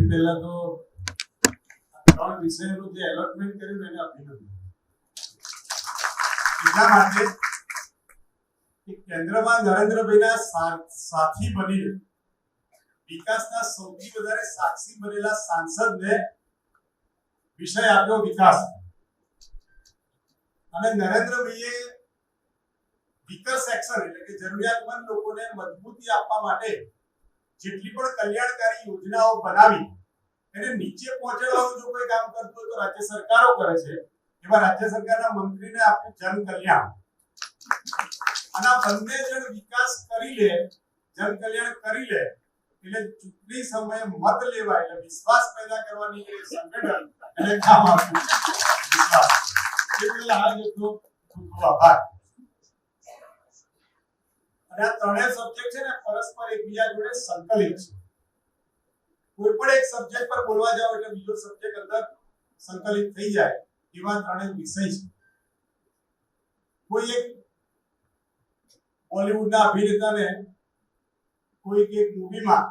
સૌથી પહેલા તો ત્રણ વિષયનું જે એલોટમેન્ટ કર્યું એને અભિનંદન. એટલા માટે કે કેન્દ્રમાં નરેન્દ્રભાઈના સાથી બનીને વિકાસના સૌથી વધારે સાક્ષી બનેલા સાંસદને વિષય આપ્યો વિકાસ. અને નરેન્દ્રભાઈએ વિકાસ એક્શન એટલે કે જરૂરિયાતમંદ લોકોને મજબૂતી આપવા માટે જેટલી પણ કલ્યાણકારી યોજનાઓ બનાવી એને નીચે પહોંચાડવાનું જો કોઈ કામ કરતું હોય તો રાજ્ય સરકારો કરે છે. એવા રાજ્ય સરકારના મંત્રીને આપ્યું જન કલ્યાણ. અને બંને જણ વિકાસ કરી લે, જન કલ્યાણ કરી લે એટલે ચૂંટણી સમયે મત લેવા એટલે વિશ્વાસ પેદા કરવાની એ સંગઠન એને કામ આપ્યું. વિશ્વાસ એટલે આ જેટલો ખૂબ આભાર. અને આ ત્રણેય સબ્જેક્ટ છે ને પરસ્પર એકબીજા જોડે સંકલિત છે. કોઈ પણ એક સબ્જેક્ટ પર બોલવા જાવ એટલે બીજો સબ્જેક્ટ અંદર સંકલિત થઈ જાય એવા ત્રણેય વિષય છે. કોઈ એક બોલિવૂડના અભિનેતાને કોઈ એક મૂવીમાં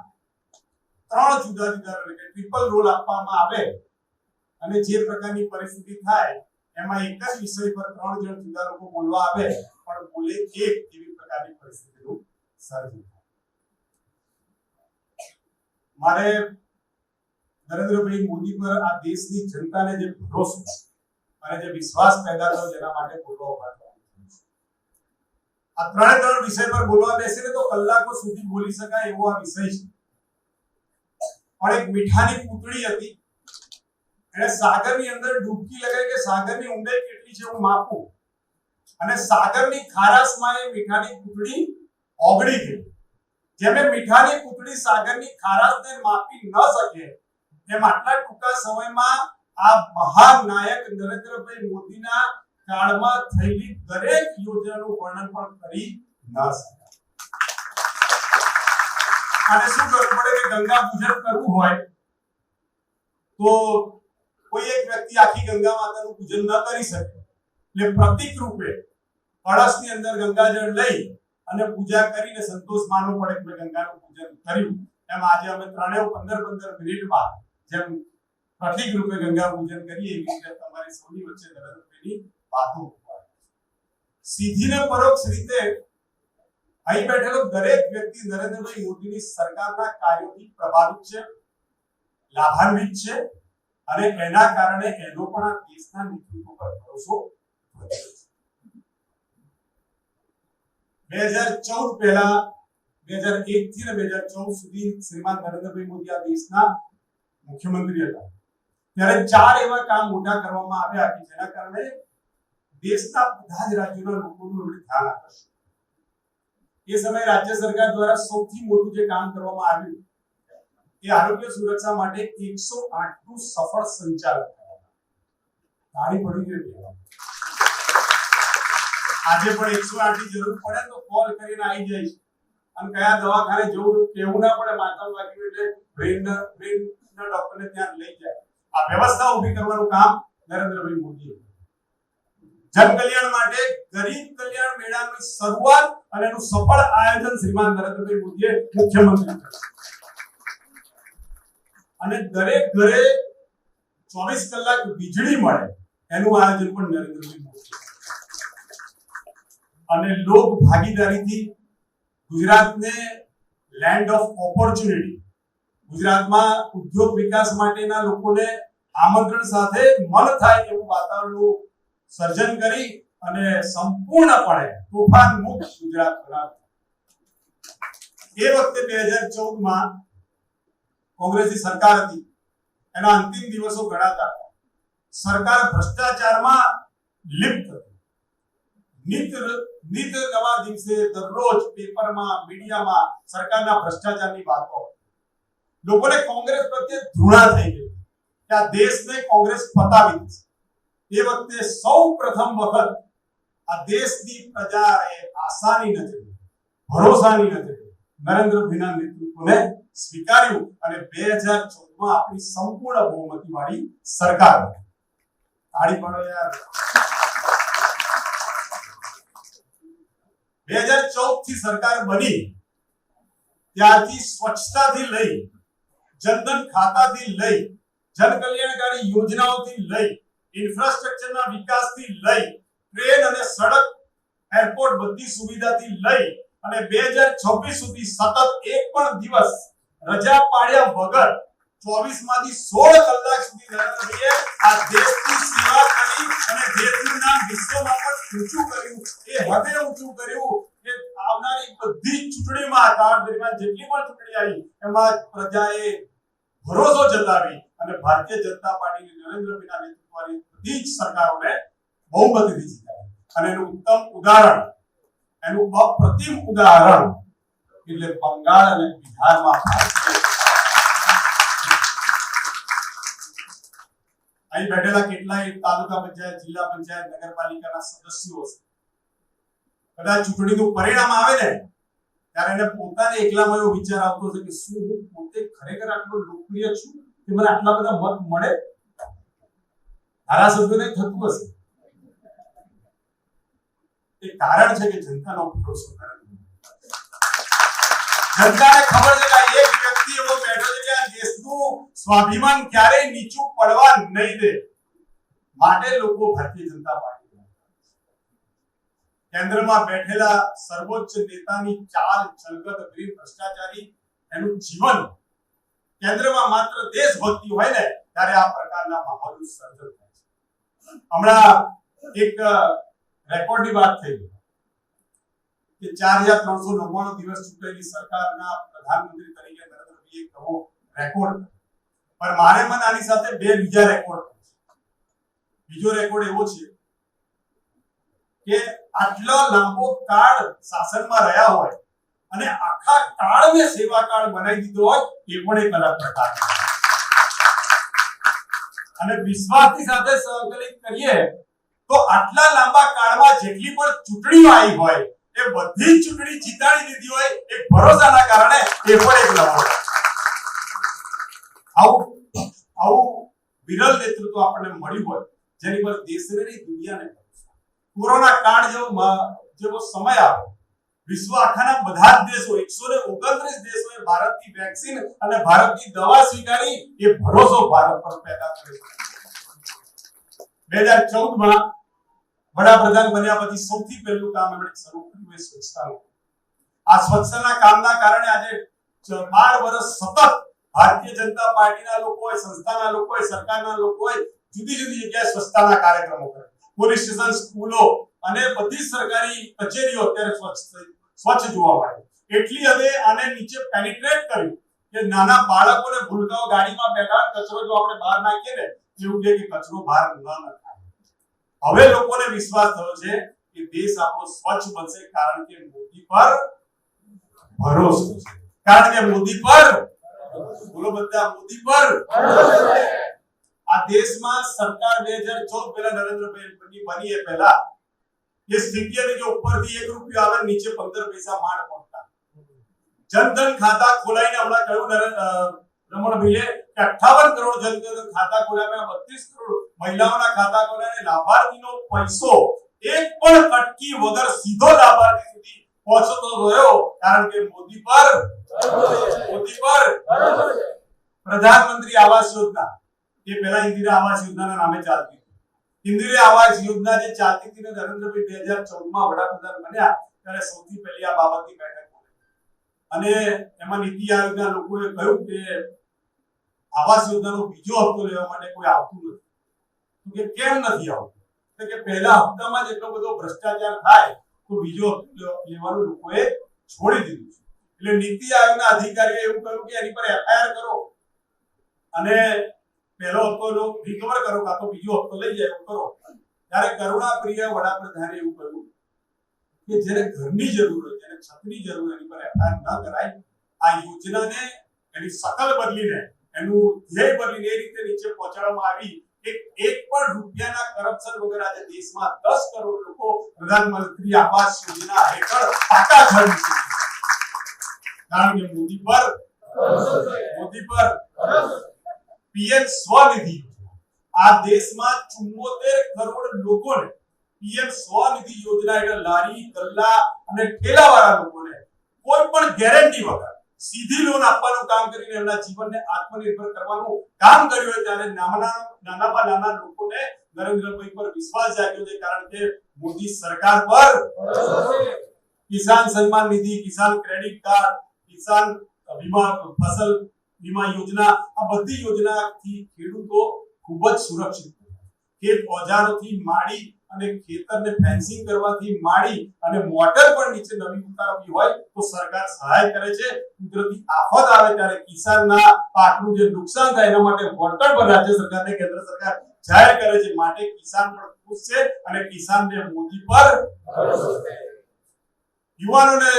ત્રણ જુદા જુદા એટલે કે ટ્રિપલ રોલ આપવામાં આવે અને જે પ્રકારની પરિસ્થિતિ થાય એમાં એક જ વિષય પર ત્રણ જણ જુદા લોકો બોલવા આવે પણ બોલે એક એવી પ્રકારની પરિસ્થિતિનું સર્જન થાય. મારે નરેન્દ્રભાઈ મોદી પર આ દેશની જનતાને જે ભરોસો અને જે વિશ્વાસ પેદા થયો જેના માટે બોલવા ઉભા થવાનું છે. આ ત્રણ વિષય પર બોલવા બેસીને તો કલાકો સુધી બોલી શકાય એવો આ વિષય છે. પણ એક મીઠાની પૂતળી હતી, એને સાગરની અંદર ડૂબકી લગાવી કે સાગરની ઊંડાઈ કેટલી છે હું માપું, અને સાગરની ખારાશમાં એ મીઠાની પૂતળી ઓગળી ગઈ. જેમ મીઠાની પૂતળી સાગરની ખારાશને માપી ન શકે તેમ આટલા ટૂંકા સમયમાં આ મહાન નાયક નરેન્દ્રભાઈ મોદીના કાળમાં થયેલી દરેક યોજનાનું વર્ણન પણ કરી ન શકાય. આને શું કરવું પડે કે ગંગા પૂજન કરવું હોય તો કોઈ એક વ્યક્તિ આખી ગંગા માતાનું પૂજન ન કરી શકે એટલે પ્રતીક રૂપે કળશની અંદર ગંગાજળ લઈ અને પૂજા કરીને સંતોષ માનવો પડે કે ગંગાનું પૂજન કર્યું. એમ આજે અમે ત્રણેય 15-15 મિનિટમાં જેમ પ્રતીક રૂપે ગંગા પૂજન કરીએ એવી રીતે તમારી સૌની વચ્ચે નરેન્દ્રભાઈની વાતો સીધી ને પરોક્ષ રીતે અહીં બેઠેલો દરેક વ્યક્તિ નરેન્દ્રભાઈ મોદીની સરકારના કાર્યોથી પ્રભાવિત છે, લાભાન્વિત છે અને એના કારણે એનો પણ આ દેશના નેતૃત્વ પર ભરોસો વધ્યો છે. 2014 પહેલા 2001 થી 2014 સુધી શ્રીમાન નરેન્દ્રભાઈ મોદી આ દેશના મુખ્યમંત્રી હતા. ત્યારે 4 એવા કામ મોટા કરવામાં આવ્યા કે જેના કારણે દેશના બધા જ રાજ્યોના લોકોનું એમણે ધ્યાન આકર્ષ્યું. એ સમયે રાજ્ય સરકાર દ્વારા સૌથી મોટું જે કામ કરવામાં આવ્યું એ આરોગ્ય સુરક્ષા માટે 108 નું સફળ સંચાલન કરવામાં. તાળી પડી ગઈ. આજે પણ 108 ની જરૂર પડે તો કોલ કરીને આવી જાય છે અને કયા દવાખાને જવું કેવું ના પડે, માથામાં વાગ્યું એટલે બ્રેનના ડોક્ટરને ત્યાં લઈ જાય. આ વ્યવસ્થા ઊભી કરવાનું કામ નરેન્દ્રભાઈ મોદીએ. જન કલ્યાણ માટે ગરીબ કલ્યાણ મેળાની શરૂઆત અને એનું સફળ આયોજન શ્રીમાન નરેન્દ્રભાઈ મોદીએ મુખ્યમંત્રી કર્યું. અને દરેક ઘરે 24 કલાક વીજળી મળે એનું આયોજન પણ નરેન્દ્રભાઈ મોદીએ. અને લોક ભાગીદારીથી ગુજરાતને લેન્ડ ઓફ ઓપોર્ચ્યુનિટી, ગુજરાતમાં ઉદ્યોગ વિકાસ માટેના લોકોને આમંત્રણ સાથે મન થાય એવું વાતાવરણનું સર્જન કરી અને સંપૂર્ણપણે તોફાન મુક્ત ગુજરાત બનાવ્યું. એ વખતે 2014 માં કોંગ્રેસની સરકાર હતી. એના અંતિમ દિવસો ગણાતા હતા. સરકાર ભ્રષ્ટાચારમાં લિપ્ત હતી. નિત નવા દિવસે દરરોજ પેપરમાં, મીડિયામાં સરકારના ભ્રષ્ટાચારની વાતો. લોકોને કોંગ્રેસ પ્રત્યે ધૃણા થઈ ગઈ કે આ દેશને કોંગ્રેસ પતાવી દેશે. એ વખતે સૌ પ્રથમ વખત આ દેશની પ્રજાએ આશાની નજરે, ભરોસાની નજરે નરેન્દ્રભાઈના નેતૃત્વને સ્વીકાર્યું અને 2014 માં આપણી સંપૂર્ણ બહુમતી વાળી સરકાર. તાળી પાડો યાર. 2014 થી સરકાર બની ત્યારથી સ્વચ્છતાથી લઈ જનધન ખાતાથી લઈ જનકલ્યાણકારી યોજનાઓથી લઈ ઇન્ફ્રાસ્ટ્રક્ચરના વિકાસથી લઈ ટ્રેન અને સડક એરપોર્ટ બધી સુવિધાથી લઈ અને 2026 સુધી સતત એક પણ દિવસ રજા પાડ્યા વગર 24 માંથી 16 કલાક સુધી નરેન્દ્રભાઈએ આ દેશની સેવા કરી અને દેશનું નામ વિશ્વમાં પણ ઊંચું કર્યું. એ હદે ઊંચું કર્યું કે આવનારી બધી ચૂંટણીમાં કાળ દરમિયાન જેટલી પણ ચૂંટણી આવી એમાં પ્રજાએ ભરોસો જતાવી અને ભારતીય જનતા પાર્ટીની નરેન્દ્રભાઈના નેતૃત્વની બધી જ સરકારોને બહુમતીથી જીતાડી. અને એનું ઉત્તમ ઉદાહરણ, એનું અપ્રતિમ ઉદાહરણ એટલે બંગાળ અને બિહારમાં અહીં બેઠેલા કેટલાય તાલુકા પંચાયત, જિલ્લા પંચાયત, નગરપાલિકાના સદસ્યો છે. કદાચ ચૂંટણીનું પરિણામ આવે ને ત્યારે એને પોતાને એકલામાં એવો વિચાર આવતો છે કે શું હું પોતે ખરેખર આટલો લોકપ્રિય છું કે મને આટલા બધા મત મળે? ધારાસભ્યોને થતું હશે. એ કારણ છે કે જનતાનો ભરોસો કરે. જનતાને ખબર છે કે એક વ્યક્તિ એવો બેઠો છે કે આ દેશનું સ્વાભિમાન ક્યારેય નીચું પડવા નહીં દે. માટે લોકો ભારતીય જનતા પાર્ટી કેન્દ્રમાં બેઠેલા સર્વોચ્ચ નેતાની ચાલ ચલગત, ગરીબ ભ્રષ્ટાચારી એનું જીવન કેન્દ્રમાં માત્ર દેશભક્તિ હોય ને ત્યારે આ પ્રકારના માહોલનું સર્જન થાય છે. હમણાં એક રેકોર્ડની વાત થઈ કે 4399 દિવસ ચૂંટાયેલી સરકારના પ્રધાનમંત્રી તરીકે નરેન્દ્રભાઈએ કહો રેકોર્ડ. પણ મારે મને આની સાથે બે બીજા રેકોર્ડ. બીજો રેકોર્ડ એવો છે કે આટલો લાંબો કાળ શાસનમાં રહ્યા હોય અને આખા કાળને સેવા કાળ બનાવી દીધો હોય એ પણ એક અલગ પ્રકારનો. અને વિશ્વાસની સાથે સંકલિત કરીએ તો આટલા લાંબા કાળમાં જેટલી પણ ચૂંટણીઓ આવી હોય એ બધી જ ચૂંટણી જીતાડી દીધી હોય એક ભરોસાના કારણે. એ પણ એક નવો. આવું વિરલ નેતૃત્વ આપણને મળ્યું હોય જેની પર દેશને નહીં દુનિયાને. કોરોના કાળ જેવો સમય આવ્યો, વિશ્વ આખાના બધા જ દેશો 129 દેશોએ ભારતની વેક્સિન અને ભારતની દવા સ્વીકારી. એ ભરોસો ભારત પર પેદા કર્યો. 2014 માં વડાપ્રધાન બન્યા પછી સૌથી પહેલું કામ એમણે શરૂ કર્યું એ સ્વચ્છતાનું. આ સ્વચ્છતાના કામના કારણે આજે 12 વર્ષ સતત ભારતીય જનતા પાર્ટીના લોકોએ, સંસ્થાના લોકોએ, સરકારના લોકોએ જુદી જુદી જગ્યાએ સ્વચ્છતાના કાર્યક્રમો કર્યા. પોલીસ સ્ટેશન, સ્કૂલો અને બધી સરકારી કચેરીઓ અત્યારે સ્વચ્છ જોવા મળે. એટલી હદે આને નીચે પેનિટ્રેટ કર્યું કે નાના બાળકોને ભૂલકાઓ ગાડીમાં બેઠા કચરો જો આપણે બહાર નાખીએ ને એવું કે કચરો બહાર ન નખાય. હવે લોકોને વિશ્વાસ થયો છે કે દેશ આપણો સ્વચ્છ બનશે કારણ કે મોદી પર ભરોસો છે. કારણ કે મોદી પર, બોલો બધા, મોદી પર. આ દેશમાં સરકાર 2014 પહેલા નરેન્દ્રભાઈ બની એ પહેલા એ સ્થિતિ હતી કે ઉપરથી 1 રૂપિયો આવે, નીચે 15 પૈસા માંડ પહોંચતા. જનધન ખાતા ખોલાઈને હમણાં કહ્યું રમણભાઈએ કે 58 કરોડ જનધન ખાતા ખોલાવ્યા, 32 કરોડ મહિલાઓના ખાતા ખોલાવીને લાભાર્થીનો પૈસો એક પણ કટકી વગર સીધો લાભાર્થી સુધી પહોંચતો ગયો. કારણ કે મોદી પર. પ્રધાનમંત્રી આવાસ યોજના એ પહેલા ઇન્દિરા આવાસ યોજનાના નામે ચાલતી હતી. ઇન્દિરા આવાસ યોજના જે ચાલતી હતી ને નરેન્દ્રભાઈ 2014 માં વડાપ્રધાન બન્યા ત્યારે સૌથી પહેલી આ બાબતની બેઠક થઈ અને એમાં નીતિ આયોગના લોકોએ કહ્યું કે આવાસ યોજનાનો બીજો હપ્તો લેવા માટે કોઈ આવતું નથી. તો કે કેમ નથી આવતું? તો કે પહેલા હપ્તામાં જ એટલો બધો ભ્રષ્ટાચાર થાય તો બીજો હપ્તો લેવાનું લોકોએ છોડી દીધું છે. એટલે નીતિ આયોગના અધિકારીએ એવું કહ્યું કે એની પર એફઆઈઆર કરો અને પહેલો હપ્તો રિકવર કરો કાં તો બીજો હપ્તો લઈ જાય એવું કરો. ત્યારે કરુણા પ્રિય વડાપ્રધાને એવું કહ્યું કે જેને ઘરની જરૂર હોય, જેને છતની જરૂર એની પર એફઆઈઆર ન કરાય. આ યોજનાને એની શકલ બદલીને, એનું ધ્યેય બદલીને એ રીતે નીચે પહોંચાડવામાં આવી કે એક પણ રૂપિયાના કરપ્શન વગર આજે દેશમાં 10 કરોડ લોકો પ્રધાનમંત્રી આવાસ યોજના હેઠળ પાકા ઘર નીચે. કારણ કે મોદી પર પીએમ સ્વનિધિ યોજના. આ દેશમાં 74 કરોડ લોકોને પીએમ સ્વનિધિ યોજના હેઠળ લારી, ગલ્લા અને ઠેલાવાળા લોકોને કોઈ પણ ગેરંટી વગર સીધી લોન આપવાનું કામ કરીને એમના જીવનને આત્મનિર્ભર કરવાનું કામ કર્યું હોય ત્યારે નાનામાં નાના લોકોને નરેન્દ્રભાઈ પર વિશ્વાસ જાગ્યો છે, કારણ કે મોદી સરકાર પર કિસાન સન્માન નિધિ, કિસાન ક્રેડિટ કાર્ડ, કિસાન વીમા, ફસલ વીમા યોજના, આ બધી યોજનાથી ખેડૂતો ખૂબ જ સુરક્ષિત છે. ખેત ઓજારોથી માંડી અને ખેતરને ફેન્સિંગ કરવાથી માંડી અને મોટર પણ નીચે નવી ઉતારવી હોય તો સરકાર સહાય કરે છે. કુદરતી આફત આવે ત્યારે કિસાનના પાકનું જે નુકસાન થાય એના માટે વળતર પણ રાજ્ય સરકાર અને કેન્દ્ર સરકાર જાહેર કરે છે. માટે કિસાન પણ ખુશ છે અને કિસાનને મોદી પર ભરોસો છે. યુવાનોને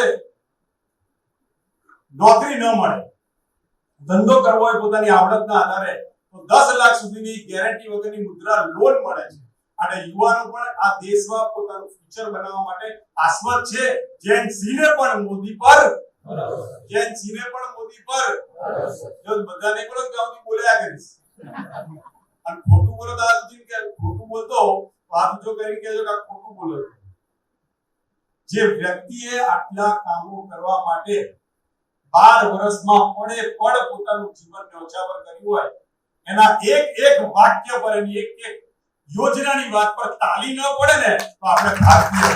નોકરી ન મળે, ધંધો કરવો હોય પોતાની આવડતના આધારે તો 10 લાખ સુધીની ગેરંટી વગરની મુદ્રા લોન મળે છે. અને યુવાનો પણ આ દેશમાં પોતાનું ફ્યુચર બનાવવા માટે આશ્વત છે. જેન સિંહને પણ મોદી પર જો બધાને બોલો ગામથી બોલ્યા કરીશ અને ખોટું બોલો તો આજથી કે ખોટું બોલતો વાત જો કરી કે જો ખોટું બોલો. જે વ્યક્તિએ આટલા કામો કરવા માટે 12 વર્ષમાં પડે પોતાનું જીવન ન્યોછાવર કર્યું હોય, એના એક વાક્ય પર એની એક યોજનાની વાત પર તાલી ન પડે ને તો આપણે ભારતીય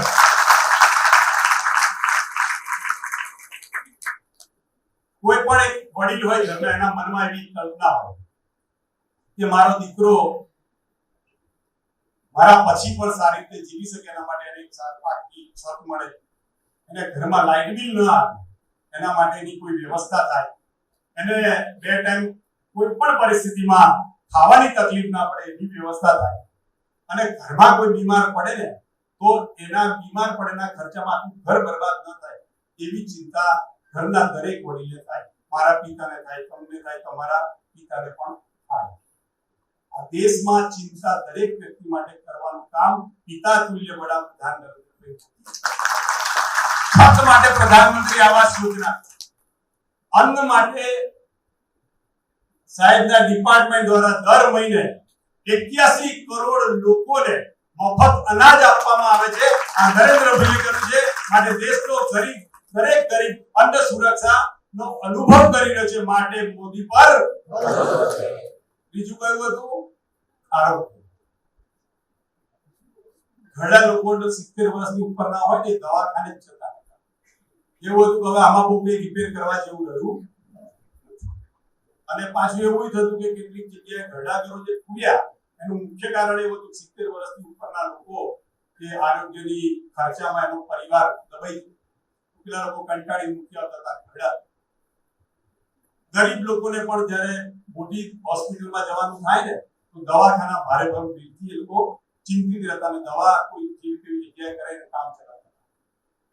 કોઈ પણ એક વડીલ હોય ઘરમાં, એના મનમાં એવી કલ્પના હોય કે મારો દીકરો મારા પછી પણ સારી રીતે જીવી શકે, એના માટે એને પાકી છત મળે, એને ઘરમાં લાઇટ બિલ ન આવે, એના માટેની કોઈ વ્યવસ્થા થાય, એને 2 ટાઈમ કોઈ પણ પરિસ્થિતિમાં ખાવાની તકલીફ ના પડે એવી વ્યવસ્થા થાય, અને ઘરમાં કોઈ બીમાર પડે ને તો એના બીમાર પડેના ખર્ચામાં આખું ઘર બરબાદ ન થાય એવી ચિંતા ઘરના દરેક વડીલે થાય. મારા પિતાને થાય, તમને થાય, તમારા પિતાને પણ થાય. આ દેશમાં ચિંતા દરેક વ્યક્તિ માટે કરવાનું કામ પિતા તુલ્ય વડાપ્રધાન નરેન્દ્રભાઈ છત માટે પ્રધાનમંત્રી આવાસ યોજના, અન્ન માટે સાહેબના ડિપાર્ટમેન્ટ દ્વારા દર મહિને 81 કરોડ લોકોને મફત અનાજ આપવામાં આવે છે. આ નરેન્દ્રભાઈએ કર્યું છે. માટે દેશનો દરેક ગરીબ અન્ન સુરક્ષાનો અનુભવ કરી રહ્યો છે. માટે મોદી પર બીજું કયું હતું? આરોગ્ય. ઘણા લોકો 70 વર્ષની ઉપરના હોય ને દવાખાને જ જતા હતા. એવું હતું કે હવે આમાં બહુ કઈ રિપેર કરવા જેવું રહ્યું. અને પાછું એવું થતું કે કેટલીક જગ્યાએ ઘરડાઘરો જે ખુલ્યા એનું મુખ્ય કારણ એવું હતું 70 વર્ષથી ઉપરના લોકો કે આરોગ્યની ખર્ચામાં એનો પરિવાર દબાઈ ગયો. પેલા લોકો કંટાળી મૂક્યા હતા ઘરડા. ગરીબ લોકોને પણ જ્યારે મોટી હોસ્પિટલમાં જવાનું થાય ને તો દવાખાના ભારે બિલથી એ લોકો ચિંતિત રહેતા અને દવા કોઈ કેવી જગ્યાએ કરાવીને કામ ચલાવતા.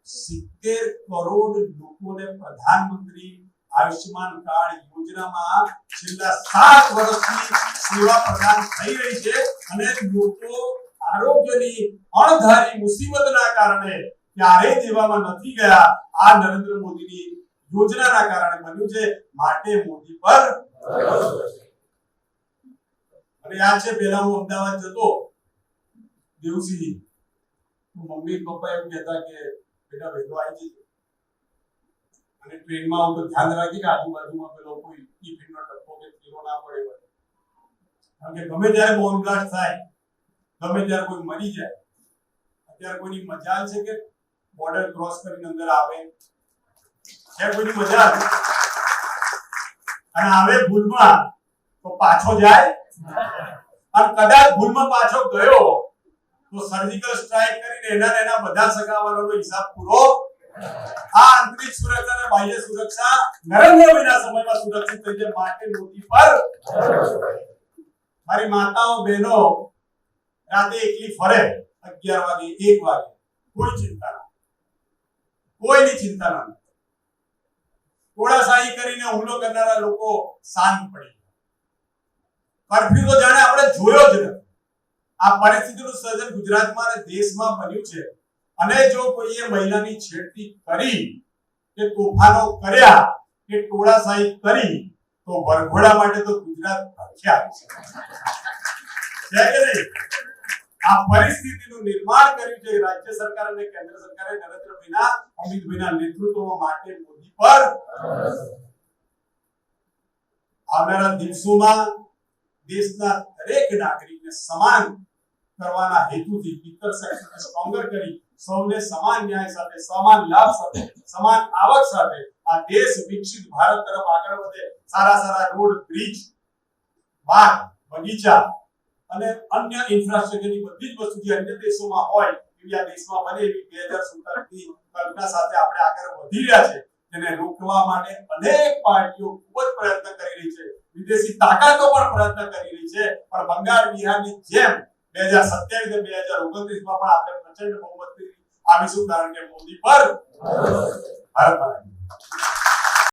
70 કરોડ લોકોને પ્રધાનમંત્રી આયુષ્માન કાર્ડ યોજનામાં છેલ્લા 7 વર્ષથી સેવા પ્રદાન થઈ રહી છે. અને લોકો આરોગ્યની અણધારી મુસીબતના કારણે ક્યારેય દેવામાં નથી ગયા. આ નરેન્દ્ર મોદીની યોજનાના કારણે બન્યું છે. માટે મોદી પર અને યાદ છે પહેલા હું અમદાવાદ જતો દેવસિંહ, મમ્મી પપ્પા એમ કહેતા કે બેટા વહેલો આવી જજો, અને ટ્રેનમાં હું તો ધ્યાન રાખી કે આજુબાજુમાં પેલો કોઈ ટિફિનનો ડબ્બો કે થેલો ના પડે. કારણ કે ગમે ત્યારે બોમ્બ બ્લાસ્ટ થાય, ગમે ત્યારે કોઈ મરી જાય. અત્યારે કોઈની મજાલ છે કે બોર્ડર ક્રોસ કરીને અંદર આવે છે? કોઈની મજાલ? અને આવે ભૂલમાં તો પાછો જાય, અને કદાચ ભૂલમાં પાછો ગયો તો સર્જિકલ સ્ટ્રાઇક કરીને એના બધા સગાવાળાનો હિસાબ પૂરો. આ આંતરિક સુરક્ષા અને બાહ્ય સુરક્ષા નરેન્દ્રભાઈના સમયમાં સુરક્ષિત થઈ જાય. માટે મોદી પર મારી માતાઓ બહેનો રાતે એકલી ફરે 11 વાગે 1 વાગે, કોઈ ચિંતા ના, કોઈની ચિંતા ના. ટોળાશાહી કરીને હુમલો કરનારા લોકો શાંત પડી ગયા. કર્ફ્યુ તો જાણે આપણે જોયો જ નથી. આ પરિસ્થિતિનું સર્જન ગુજરાતમાં અને દેશમાં બન્યું છે. અને જો કોઈએ મહિલાની છેડતી કરી કે તોફાનો કર્યા કે ટોળાશાહી કરી તો વરઘોડા માટે તો ગુજરાત પ્રખ્યાત છે કે નહીં? આ પરિસ્થિતિનું નિર્માણ કર્યું છે રાજ્ય સરકાર અને કેન્દ્ર સરકારે નરેન્દ્રભાઈના અમિતભાઈના નેતૃત્વમાં. માટે મોદી પર આવનારા દિવસોમાં દેશના દરેક નાગરિકને સમાન કરવાના હેતુથી ઇન્ટરસેક્શનને સ્ટ્રોંગર કરી સૌને સમાન ન્યાય સાથે, સમાન લાભ સાથે, સમાન આવક સાથે આ દેશ વિકસિત ભારત તરફ આગળ વધે, સારા રોડ, બ્રિજ, બાગ, બગીચા અને અન્ય ઇન્ફ્રાસ્ટ્રક્ચરની બધી જ વસ્તુ જે અન્ય દેશોમાં હોય એવી આ દેશમાં બને એવી 2047ની કલ્પના સાથે આપણે આગળ વધી રહ્યા છે. તેને રોકવા માટે અનેક પાર્ટીઓ ખૂબ જ પ્રયત્ન કરી રહી છે, વિદેશી તાકાતો પણ પ્રયત્ન કરી રહી છે, પણ બંગાળ બિહારની જેમ 2027 અને 2029 માં પણ આપણે પ્રચંડ બહુમતથી આવીશું, કારણ કે મોદી પર ભારત